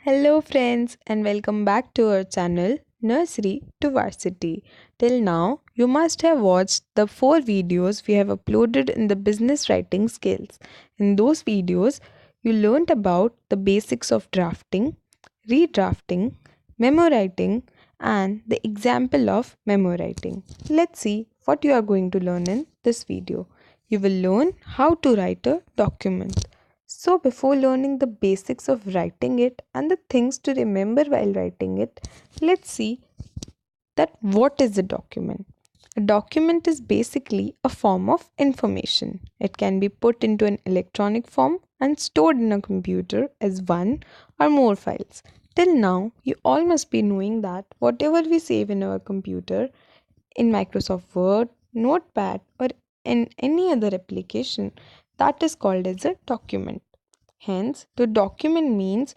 Hello, friends, and welcome back to our channel Nursery to Varsity. Till now, you must have watched the 4 videos we have uploaded in the business writing skills. In those videos, you learned about the basics of drafting, redrafting, memo writing, and the example of memo writing. Let's see what you are going to learn in this video. You will learn how to write a document. So, before learning the basics of writing it and the things to remember while writing it, let's see that what is a document. A document is basically a form of information. It can be put into an electronic form and stored in a computer as one or more files. Till now, you all must be knowing that whatever we save in our computer, in Microsoft Word, Notepad, or in any other application, that is called as a document. Hence, the document means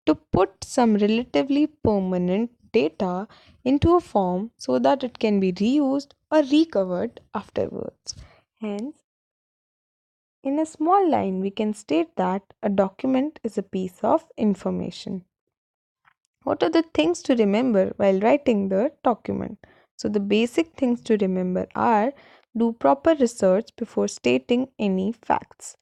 to put some relatively permanent data into a form so that it can be reused or recovered afterwards. Hence, in a small line, we can state that a document is a piece of information. What are the things to remember while writing the document? So, the basic things to remember are do proper research before stating any facts.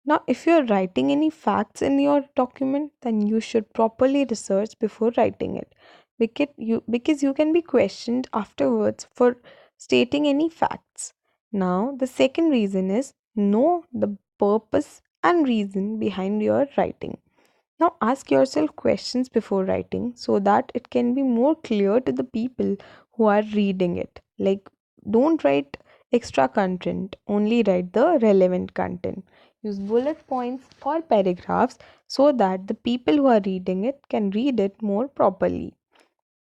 Now, if you're writing any facts in your document, then you should properly research before writing it because you can be questioned afterwards for stating any facts. Now, the second reason is know the purpose and reason behind your writing. Now, ask yourself questions before writing so that it can be more clear to the people who are reading it. Like, don't write extra content, only write the relevant content. Use bullet points or paragraphs so that the people who are reading it can read it more properly.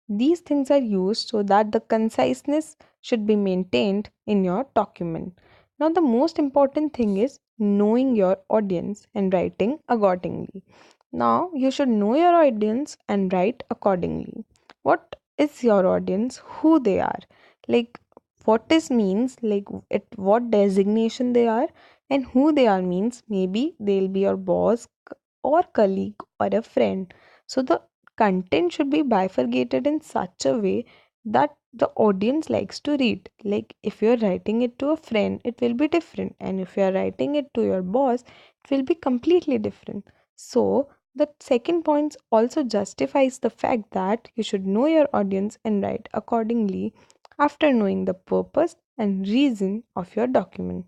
These things are used so that the conciseness should be maintained in your document. Now, the most important thing is knowing your audience and writing accordingly. Now, you should know your audience and write accordingly. What is your audience? Who they are? Like, what is means, like, at what designation they are, and who they are means maybe they'll be your boss or colleague or a friend. So, the content should be bifurcated in such a way that the audience likes to read. Like, if you're writing it to a friend, it will be different, and if you're writing it to your boss, it will be completely different. So, the second point also justifies the fact that you should know your audience and write accordingly after knowing the purpose and reason of your document.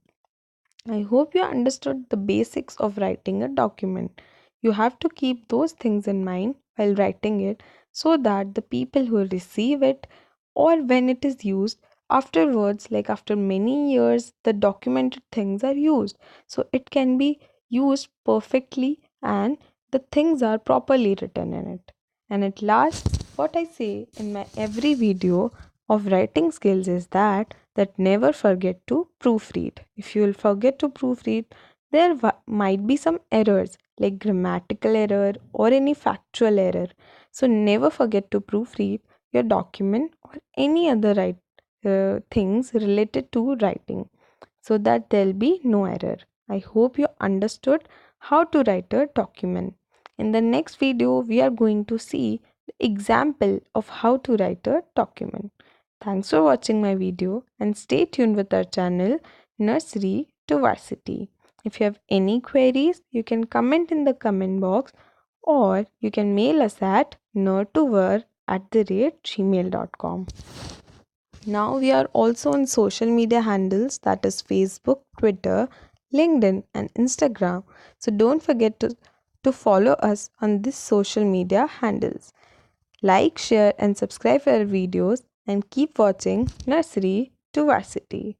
I hope you understood the basics of writing a document. You have to keep those things in mind while writing it so that the people who receive it or when it is used afterwards, like after many years, the documented things are used. So it can be used perfectly and the things are properly written in it. And at last, what I say in my every video of writing skills is that never forget to proofread. If you will forget to proofread, there might be some errors like grammatical error or any factual error. So never forget to proofread your document or any other things related to writing so that there'll be no error. I hope you understood how to write a document. In the next video, we are going to see the example of how to write a document. Thanks for watching my video and stay tuned with our channel Nursery to Varsity. If you have any queries, you can comment in the comment box or you can mail us at nertover@gmail.com. Now we are also on social media handles that is Facebook, Twitter, LinkedIn and Instagram. So don't forget to follow us on these social media handles. Like, share and subscribe for our videos and keep watching Nursery to Varsity.